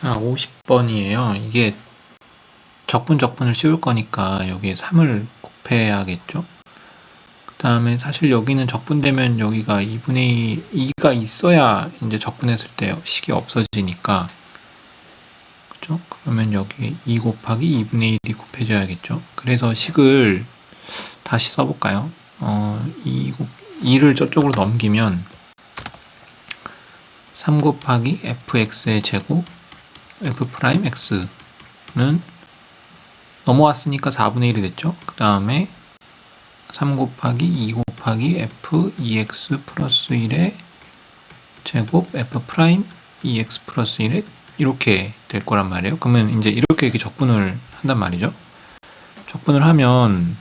자, 50번이에요. 이게 적분을 씌울 거니까 여기에 3을 곱해야겠죠? 그 다음에 사실 여기는 적분되면 여기가 2분의 2가 있어야 이제 적분했을 때 식이 없어지니까. 그죠? 그러면 여기 2 곱하기 2분의 1이 곱해져야겠죠? 그래서 식을 다시 써볼까요? 2를 저쪽으로 넘기면 3 곱하기 fx의 제곱 f'x는 넘어왔으니까 4분의 1이 됐죠. 그 다음에 3 곱하기 2 곱하기 f 2x 플러스 1의 제곱 f 프라임 2x 플러스 1의 이렇게 될 거란 말이에요. 그러면 이제 이렇게 적분을 한단 말이죠. 적분을 하면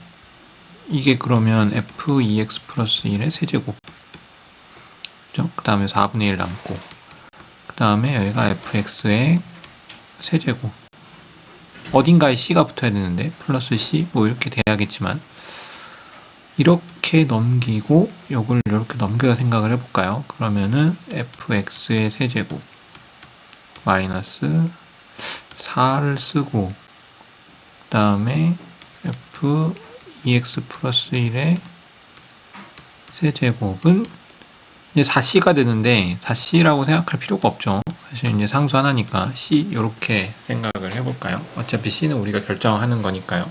이게 그러면 f 2x 플러스 1의 세제곱, 그죠? 그 다음에 4분의 1 남고, 그 다음에 여기가 fx의 세제곱, 어딘가에 c가 붙어야 되는데 플러스 c 뭐 이렇게 돼야겠지만, 이렇게 넘기고 요걸 이렇게 넘겨서 생각을 해볼까요? 그러면은 fx의 세제곱 마이너스 4를 쓰고, 그 다음에 f 2x 플러스 1의 세제곱은 이제 4c가 되는데 4c라고 생각할 필요가 없죠. 사실 이제 상수 하나니까 c 이렇게 생각을 해볼까요? 어차피 c는 우리가 결정하는 거니까요.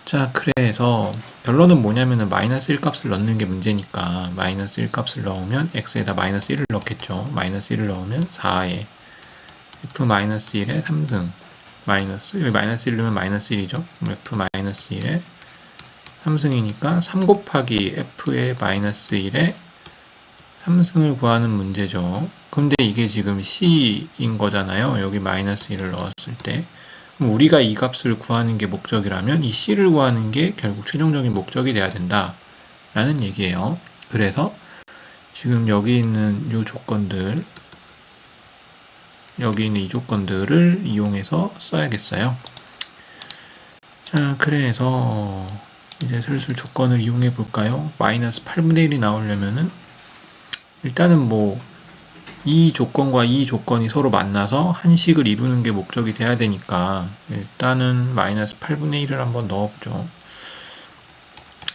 자, 그래서 결론은 뭐냐면은 마이너스 1 값을 넣는 게 문제니까 마이너스 1 값을 넣으면 x에다 마이너스 1을 넣겠죠. 마이너스 1을 넣으면 4에 f 마이너스 1의 3승 마이너스, 여기 마이너스 1 넣으면 마이너스 1이죠. 그럼 f 마이너스 1의 3승이니까 3 곱하기 f의 마이너스 1의 3승을 구하는 문제죠. 근데 이게 지금 c인 거잖아요. 여기 마이너스 1을 넣었을 때. 그럼 우리가 이 값을 구하는 게 목적이라면 이 c를 구하는 게 결국 최종적인 목적이 돼야 된다 라는 얘기예요. 그래서 지금 여기 있는 이 조건들, 여기 있는 이 조건들을 이용해서 써야겠어요. 자, 그래서 이제 슬슬 조건을 이용해 볼까요? 마이너스 8분의 1이 나오려면은 일단은 뭐 이 조건과 이 조건이 서로 만나서 한식을 이루는 게 목적이 돼야 되니까 일단은 마이너스 8분의 1을 한번 넣어보죠.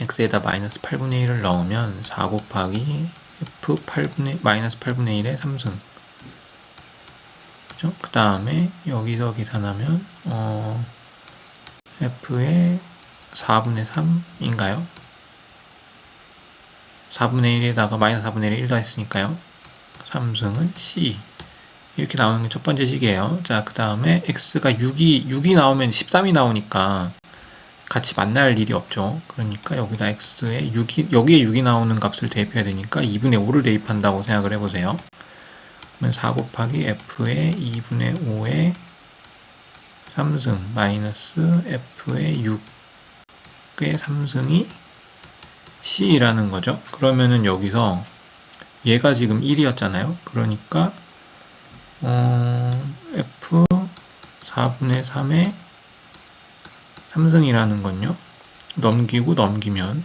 x에다 마이너스 8분의 1을 넣으면 4 곱하기 f 마이너스 8분의 1의 3승, 그죠? 그 다음에 여기서 계산하면 f의 4분의 3인가요? 4분의 1에다가 마이너스 4분의 1을 1 더했으니까요. 3승은 C. 이렇게 나오는 게 첫 번째 식이에요. 자, 그 다음에 x가 6이 나오면 13이 나오니까 같이 만날 일이 없죠. 그러니까 여기다 x에 6이, 여기에 6이 나오는 값을 대입해야 되니까 2분의 5를 대입한다고 생각을 해보세요. 그러면 4 곱하기 f의 2분의 5의 3승 마이너스 f의 6의 3승이 C라는 거죠. 그러면은 여기서 얘가 지금 1이었잖아요. 그러니까 f 4분의 3의 3승이라는 건요. 넘기고 넘기면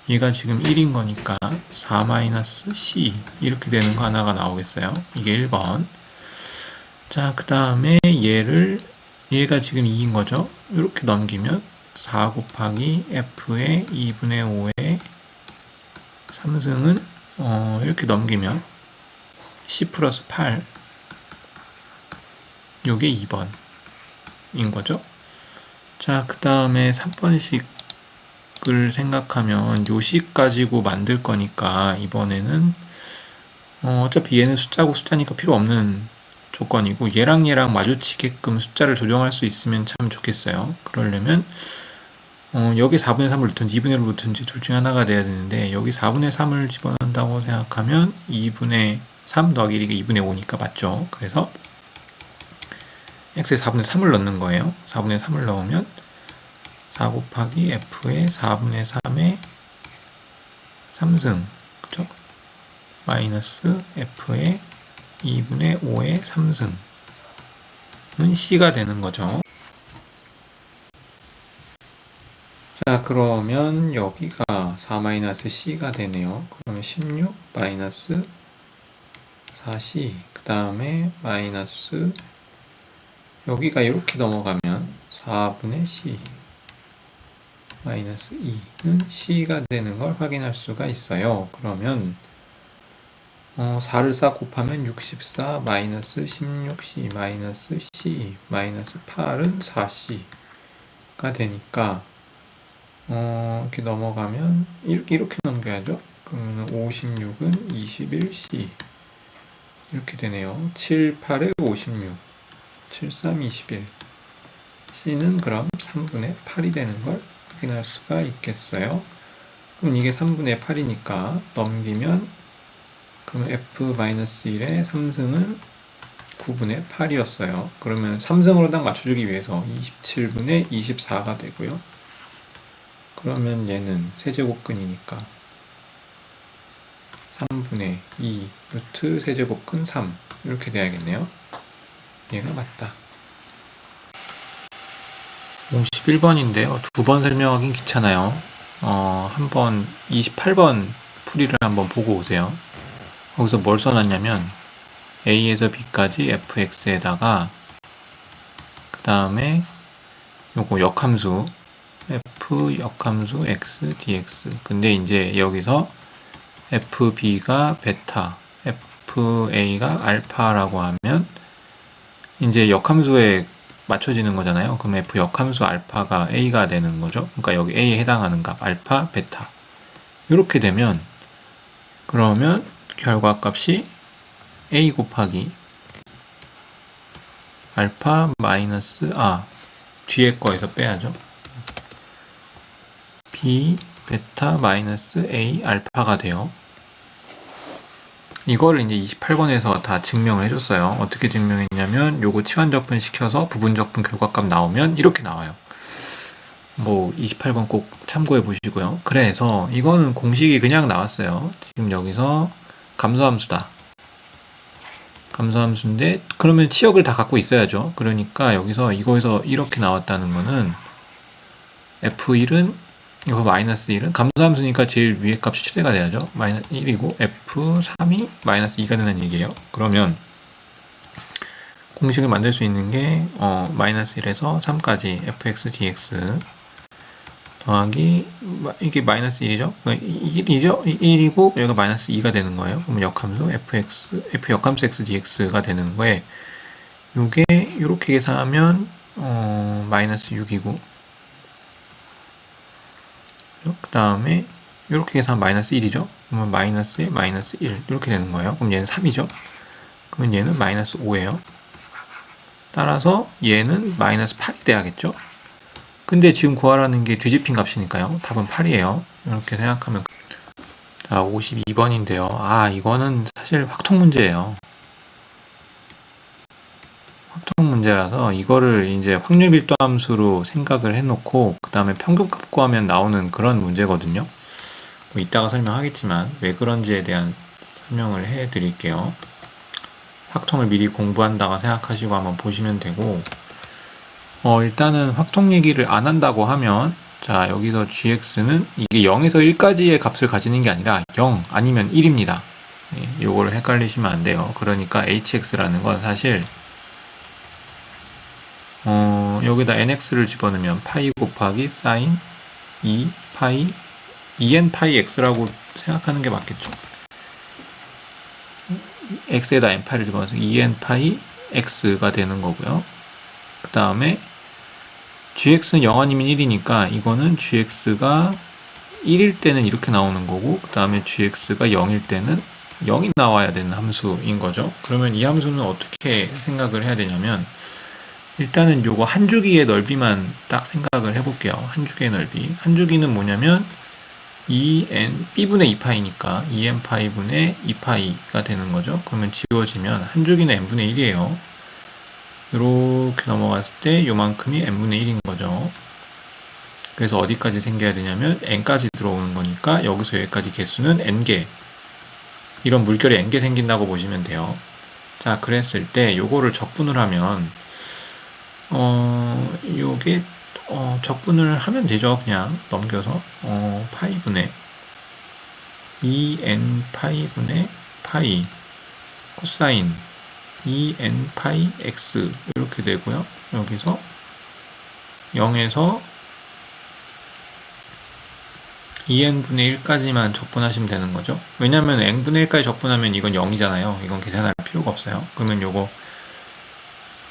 얘가 지금 1인 거니까 4-C 이렇게 되는 거 하나가 나오겠어요. 이게 1번. 자, 그 다음에 얘가 지금 2인 거죠. 이렇게 넘기면 4 곱하기 f의 2분의 5의 3승은 이렇게 넘기면 C 플러스 8, 요게 2번인 거죠. 자, 그 다음에 3번식을 생각하면 요 식 가지고 만들 거니까 이번에는 어차피 얘는 숫자고 숫자니까 필요 없는 조건이고 얘랑 마주치게끔 숫자를 조정할 수 있으면 참 좋겠어요. 그러려면 여기 4분의 3을 넣든지 2분의 1을 넣든지 둘 중에 하나가 돼야 되는데 여기 4분의 3을 집어넣는다고 생각하면 2분의 3 더하기 1이 2분의 5니까 맞죠. 그래서 x에 4분의 3을 넣는 거예요. 4분의 3을 넣으면 4 곱하기 f의 4분의 3의 3승, 그죠? 마이너스 f의 2분의 5의 3승은 C가 되는 거죠. 자, 그러면 여기가 4-C가 되네요. 그러면 16 마이너스 4C, 그 다음에 마이너스 여기가 이렇게 넘어가면 4분의 C 마이너스 2는 C가 되는 걸 확인할 수가 있어요. 그러면 4를 싹 곱하면 64 마이너스 16C 마이너스 C 마이너스 8은 4C가 되니까 이렇게 넘어가면 이렇게 넘겨야죠. 그러면 56은 21C 이렇게 되네요. 7, 8에 56 7, 3, 21 C는 그럼 3분의 8이 되는 걸 확인할 수가 있겠어요. 그럼 이게 3분의 8이니까 넘기면 그럼 F-1의 3승은 9분의 8이었어요. 그러면 3승으로 딱 맞춰주기 위해서 27분의 24가 되고요. 그러면 얘는 세제곱근이니까 3분의 2 루트 세제곱근 3 이렇게 돼야겠네요. 얘가 맞다. 51번인데요. 두 번 설명하긴 귀찮아요. 한번 28번 풀이를 한번 보고 오세요. 거기서 뭘 써놨냐면 A에서 B까지 fx에다가 그 다음에 요거 역함수 f 역함수 x dx. 근데 이제 여기서 fb가 베타, fa가 알파라고 하면 이제 역함수에 맞춰지는 거잖아요. 그럼 f 역함수 알파가 a가 되는 거죠. 그러니까 여기 a에 해당하는 값 알파, 베타 이렇게 되면 그러면 결과값이 a 곱하기 알파 마이너스 뒤에 거에서 빼야죠. b 베타 마이너스 a 알파가 돼요. 이거를 이제 28번에서 다 증명을 해줬어요. 어떻게 증명했냐면 요거 치환적분 시켜서 부분적분 결과값 나오면 이렇게 나와요. 뭐 28번 꼭 참고해 보시고요. 그래서 이거는 공식이 그냥 나왔어요. 지금 여기서 감소함수다. 감소함수인데 그러면 치역을 다 갖고 있어야죠. 그러니까 여기서 이거에서 이렇게 나왔다는 거는 F1은 이거 마이너스 1은 감소함수니까 제일 위에 값이 최대가 돼야죠. 마이너스 1이고 F3이 마이너스 2가 되는 얘기예요. 그러면 공식을 만들 수 있는 게 마이너스 1에서 3까지 fx dx 더하기 이게 마이너스 1이죠. 1이죠. 1이고 여기가 마이너스 2가 되는 거예요. 그럼 역함수 f 역함수 x dx가 되는 거에 요게 이렇게 계산하면 마이너스 6이고 그 다음에 이렇게 계산하면 마이너스 1이죠. 그러면 마이너스에 마이너스 1 이렇게 되는 거예요. 그럼 얘는 3이죠. 그러면 얘는 마이너스 5예요. 따라서 얘는 마이너스 8이 돼야겠죠. 근데 지금 구하라는 게 뒤집힌 값이니까요. 답은 8이에요. 이렇게 생각하면 자 52번인데요. 이거는 사실 확통 문제예요. 확통 문제라서 이거를 이제 확률 밀도 함수로 생각을 해놓고 그 다음에 평균값 구하면 나오는 그런 문제거든요. 뭐 이따가 설명하겠지만 왜 그런지에 대한 설명을 해 드릴게요. 확통을 미리 공부한다고 생각하시고 한번 보시면 되고 일단은 확통 얘기를 안 한다고 하면 자 여기서 gx는 이게 0에서 1까지의 값을 가지는 게 아니라 0 아니면 1입니다. 요거를 헷갈리시면 안 돼요. 그러니까 hx라는 건 사실 여기다 nx를 집어넣으면 파이 곱하기 사인 2 파이 2n 파이 x라고 생각하는 게 맞겠죠. x에다 n파이를 집어넣어서 2n 파이 x가 되는 거고요. 그 다음에 gx는 0 아니면 1이니까 이거는 gx가 1일 때는 이렇게 나오는 거고 그 다음에 gx가 0일 때는 0이 나와야 되는 함수인 거죠. 그러면 이 함수는 어떻게 생각을 해야 되냐면 일단은 요거 한 주기의 넓이만 딱 생각을 해볼게요. 한 주기의 넓이. 한 주기는 뭐냐면 2n b분의 2파이니까 2n파이 분의 2파이가 되는 거죠. 그러면 지워지면 한 주기는 n분의 1이에요. 이렇게 넘어갔을 때 요만큼이 n분의 1인 거죠. 그래서 어디까지 생겨야 되냐면 n까지 들어오는 거니까 여기서 여기까지 개수는 n개. 이런 물결이 n개 생긴다고 보시면 돼요. 자, 그랬을 때 요거를 적분을 하면 요게 적분을 하면 되죠. 그냥 넘겨서 파이 분의 2n 파이 분의 파이 코사인 2n 파이 x 이렇게 되고요. 여기서 0에서 2n분의 1까지만 적분하시면 되는 거죠. 왜냐면 n분의 1까지 적분하면 이건 0이잖아요. 이건 계산할 필요가 없어요. 그러면 요거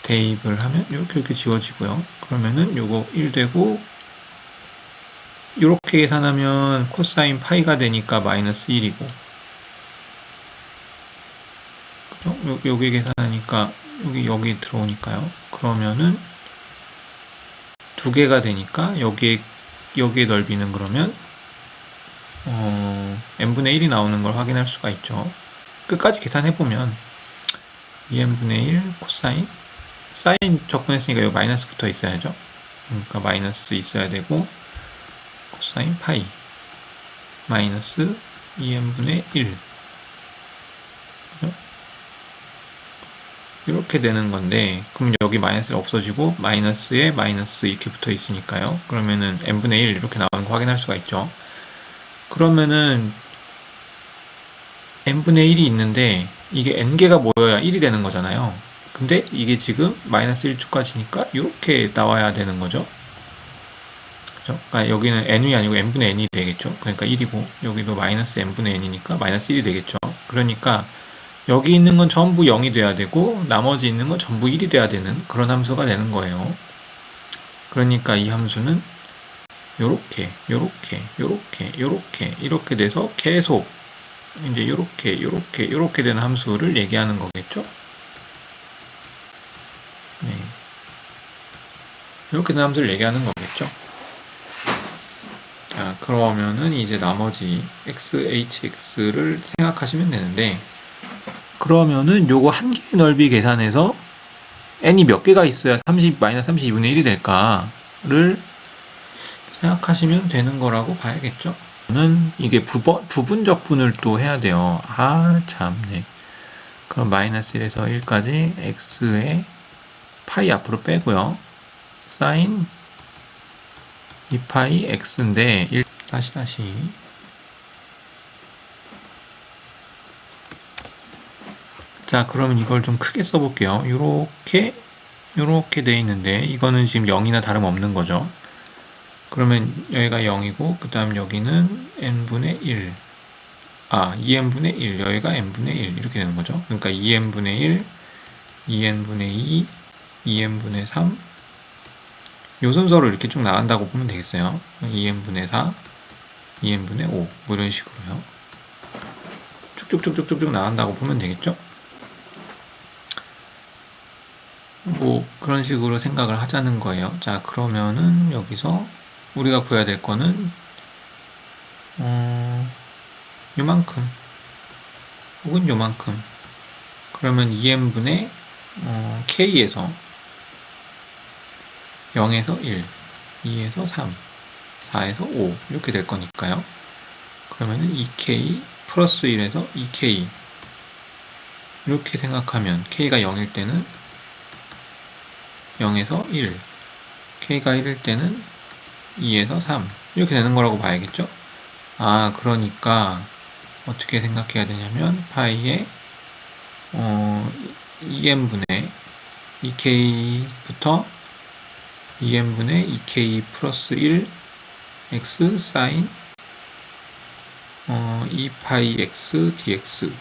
대입을 하면 이렇게 지워지고요. 그러면은 요거 1 되고, 이렇게 계산하면 코사인 파이가 되니까 마이너스 1이고, 여기 계산하니까 여기 들어오니까요. 그러면은 두 개가 되니까 여기에 넓이는 그러면 n분의 1이 나오는 걸 확인할 수가 있죠. 끝까지 계산해보면 2n분의 1 코사인, 사인 적분했으니까 여기 마이너스 붙어 있어야죠. 그러니까 마이너스 있어야 되고, 코사인 파이 마이너스 2n분의 1 이렇게 되는 건데, 그럼 여기 마이너스가 없어지고 마이너스에 마이너스 이렇게 붙어 있으니까요. 그러면은 n분의 1 이렇게 나오는 거 확인할 수가 있죠. 그러면은 n분의 1이 있는데 이게 n개가 모여야 1이 되는 거잖아요. 근데 이게 지금 마이너스 1초까지니까 이렇게 나와야 되는 거죠. 그죠? 그러니까 여기는 n이 아니고 n분의 n이 되겠죠. 그러니까 1이고 여기도 마이너스 n분의 n이니까 마이너스 1이 되겠죠. 그러니까 여기 있는 건 전부 0이 돼야 되고 나머지 있는 건 전부 1이 돼야 되는 그런 함수가 되는 거예요. 그러니까 이 함수는 요렇게 돼서 계속 이제 요렇게 되는 함수를 얘기하는 거겠죠? 네. 이렇게 되는 함수를 얘기하는 거겠죠? 자, 그러면은 이제 나머지 xhx를 생각하시면 되는데, 그러면은 요거 한 개의 넓이 계산해서 n이 몇 개가 있어야 32분의 1이 될까를 생각하시면 되는 거라고 봐야겠죠? 저는 이게 부분적분을 또 해야 돼요. 참네. 그럼 마이너스 1에서 1까지 x에 파이 앞으로 빼고요. 사인 2파이 x인데 다시 자, 그러면 이걸 좀 크게 써볼게요. 요렇게 돼 있는데 이거는 지금 0이나 다름없는 거죠. 그러면 여기가 0이고 그 다음 여기는 n분의 1 2n분의 1 여기가 n분의 1 이렇게 되는 거죠. 그러니까 2n분의 1 2n분의 2 2n분의 3 요 순서로 이렇게 쭉 나간다고 보면 되겠어요. 2n분의 4 2n분의 5 뭐 이런 식으로요. 쭉쭉쭉쭉쭉 나간다고 보면 되겠죠. 뭐 그런 식으로 생각을 하자는 거예요. 자, 그러면은 여기서 우리가 구해야 될 거는 요만큼 혹은 요만큼. 그러면 2n분의 k에서 0에서 1 2에서 3 4에서 5 이렇게 될 거니까요. 그러면은 2k 플러스 1에서 2k 이렇게 생각하면 k가 0일 때는 0에서 1 k가 1일 때는 2에서 3 이렇게 되는 거라고 봐야겠죠. 그러니까 어떻게 생각해야 되냐면 파이에 2n분의 2k부터 2n분의 2k 플러스 1 x 사인 2파이 x dx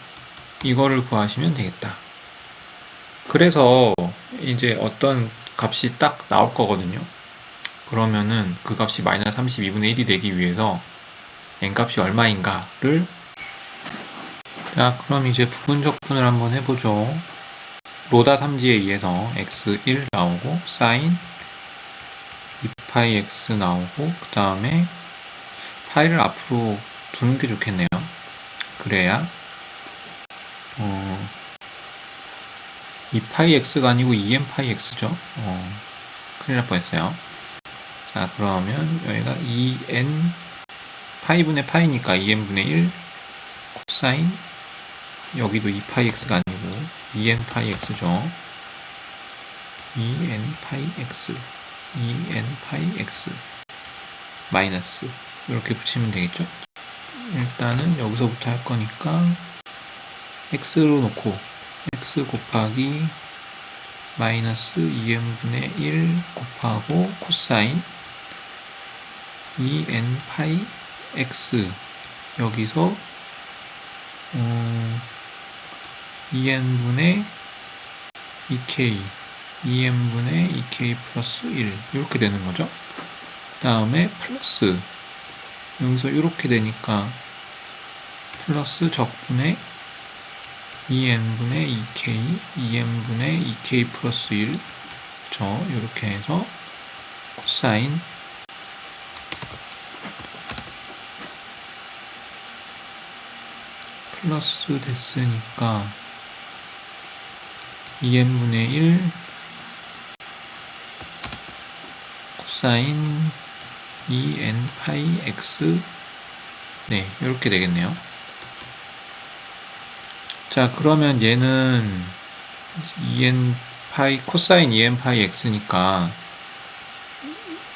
이거를 구하시면 되겠다. 그래서 이제 어떤 값이 딱 나올 거거든요. 그러면은 그 값이 마이너스 32분의 1이 되기 위해서 n값이 얼마인가를 자, 그럼 이제 부분적분을 한번 해보죠. 로다 3지에 의해서 x1 나오고 사인 2파이 x 나오고 그 다음에 파이를 앞으로 두는 게 좋겠네요. 그래야 2파이 x가 아니고 2n 파이 x죠. 큰일 날 뻔했어요. 자, 그러면 여기가 2n 파이분의 파이니까 2n분의 1 코사인 여기도 2파이 x가 아니고 2n 파이 x죠. 2n 파이 x 2n 파이 x 마이너스 이렇게 붙이면 되겠죠. 일단은 여기서부터 할 거니까 x로 놓고 x 곱하기 마이너스 2n분의 1 곱하고 코사인 2n 파이 x 여기서 2n분의 2k 2n분의 2k 플러스 1 이렇게 되는 거죠. 다음에 플러스 여기서 이렇게 되니까 플러스 적분의 2n분의 2k 2n분의 2k 플러스 1 이렇게 해서 코사인 플러스 됐으니까 2n분의 1 코사인 2n 파이 x 네 이렇게 되겠네요. 자 그러면 얘는 2n 파이 코사인 2n 파이 x니까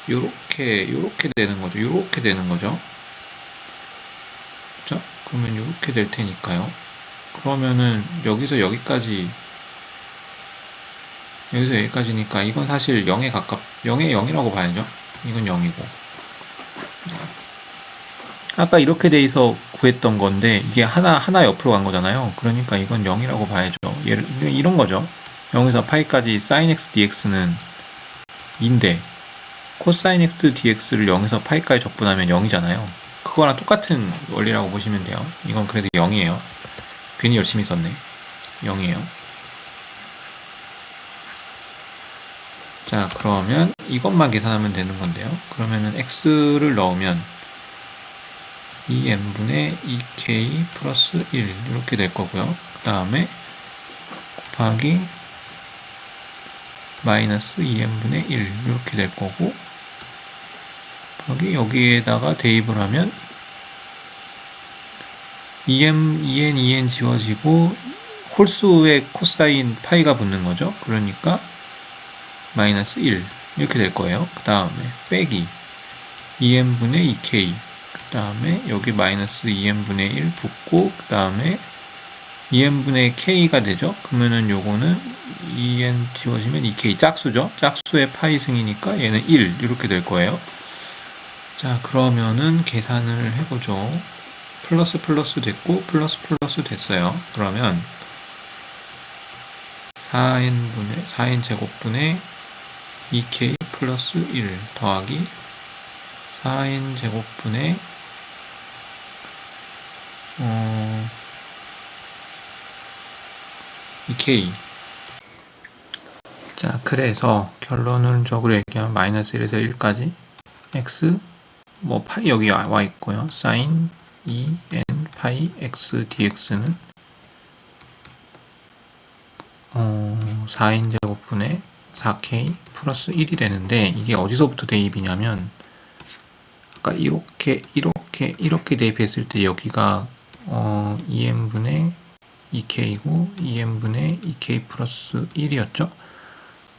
요렇게 되는 거죠. 요렇게 되는 거죠. 그죠? 그러면 요렇게 될 테니까요. 그러면은 여기서 여기까지 여기서 여기까지니까 이건 사실 0에 0이라고 봐야죠. 이건 0이고 아까 이렇게 돼 있어 구했던 건데 이게 하나 옆으로 간 거잖아요. 그러니까 이건 0이라고 봐야죠. 이런 거죠. 0에서 파이까지 sin x dx는 2인데 코사인 x dx를 0에서 파이까지 적분하면 0이잖아요. 그거랑 똑같은 원리라고 보시면 돼요. 이건 그래도 0이에요. 괜히 열심히 썼네. 0이에요. 자 그러면 이것만 계산하면 되는 건데요. 그러면은 x를 넣으면 2n분의 2k 플러스 1 이렇게 될 거고요. 그 다음에 곱하기 마이너스 2n분의 1 이렇게 될 거고 여기에다가 대입을 하면 2n 지워지고 홀수의 코사인 파이가 붙는 거죠. 그러니까 마이너스 1 이렇게 될 거예요. 그 다음에 빼기 2n분의 2k 그 다음에 여기 마이너스 2n분의 1 붙고 그 다음에 2n분의 k가 되죠. 그러면은 요거는 2n 지워지면 2k 짝수죠. 짝수의 파이 승이니까 얘는 1 이렇게 될 거예요. 자 그러면은 계산을 해보죠. 플러스 플러스 됐고 플러스 플러스 됐어요. 그러면 4n 제곱분의 2k 플러스 1 더하기 4n 제곱분의 2k 자 그래서 결론적으로 얘기하면 마이너스 1에서 1까지 x 뭐 파이 여기 와 있고요. sin 2n 파이 x dx는 4n 제곱분의 4k 플러스 1이 되는데 이게 어디서부터 대입이냐면 아까 이렇게 대입했을 때 여기가 2n분의 2k이고 2n분의 2k 플러스 1이었죠.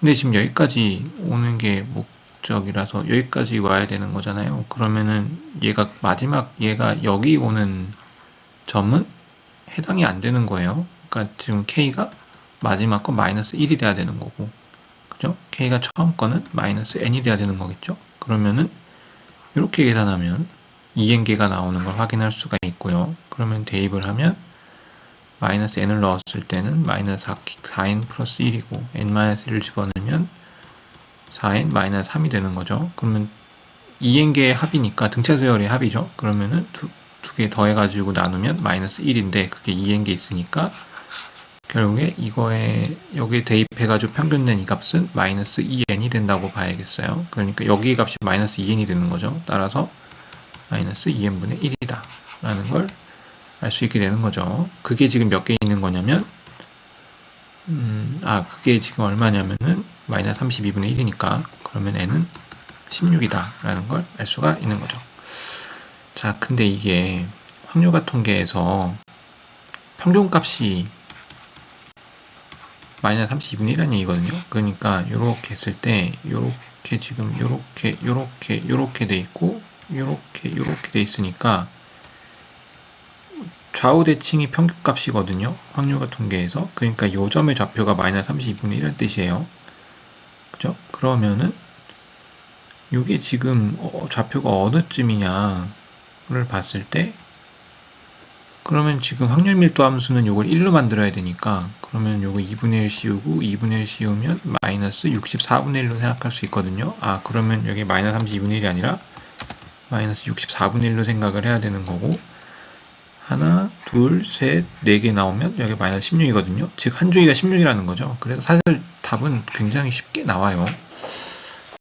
근데 지금 여기까지 오는 게 목적이라서 여기까지 와야 되는 거잖아요. 그러면은 얘가 여기 오는 점은 해당이 안 되는 거예요. 그러니까 지금 k가 마지막 거 마이너스 1이 돼야 되는 거고 그죠? k가 처음 거는 마이너스 n이 돼야 되는 거겠죠? 그러면은 이렇게 계산하면 2n개가 나오는 걸 확인할 수가 있고요. 그러면 대입을 하면 마이너스 n을 넣었을 때는 마이너스 4n 플러스 1이고 n-1을 집어넣으면 4n 마이너스 3이 되는 거죠. 그러면 2n개의 합이니까 등차수열의 합이죠. 그러면은 두 개 더해가지고 나누면 마이너스 1인데 그게 2n개 있으니까 결국에 이거에 여기에 대입해가지고 평균 낸 이 값은 마이너스 2n이 된다고 봐야겠어요. 그러니까 여기 값이 마이너스 2n이 되는 거죠. 따라서 마이너스 2n분의 1이다 라는 걸 알 수 있게 되는 거죠. 그게 지금 몇 개 있는 거냐면 그게 지금 얼마냐면은 마이너스 32분의 1이니까 그러면 n은 16이다 라는 걸 알 수가 있는 거죠. 자 근데 이게 확률과 통계에서 평균값이 마이너스 32분의 1이라는 얘기거든요. 그러니까 요렇게 했을 때 요렇게 지금 요렇게 돼 있고 요렇게 돼 있으니까 좌우 대칭이 평균값이거든요. 확률과 통계에서. 그러니까 요 점의 좌표가 마이너스 32분의 1이라는 뜻이에요. 그죠? 그러면은 요게 지금 좌표가 어느 쯤이냐를 봤을 때, 그러면 지금 확률 밀도 함수는 요걸 1로 만들어야 되니까, 그러면 요거 2분의 1 씌우고 2분의 1 씌우면 마이너스 64분의 1로 생각할 수 있거든요. 아, 그러면 여기 마이너스 32분의 1이 아니라 마이너스 64분의 1로 생각을 해야 되는 거고, 하나, 둘, 셋, 네 개 나오면 여기 마이너스 16이거든요. 즉 한 주기가 16이라는 거죠. 그래서 사실 답은 굉장히 쉽게 나와요.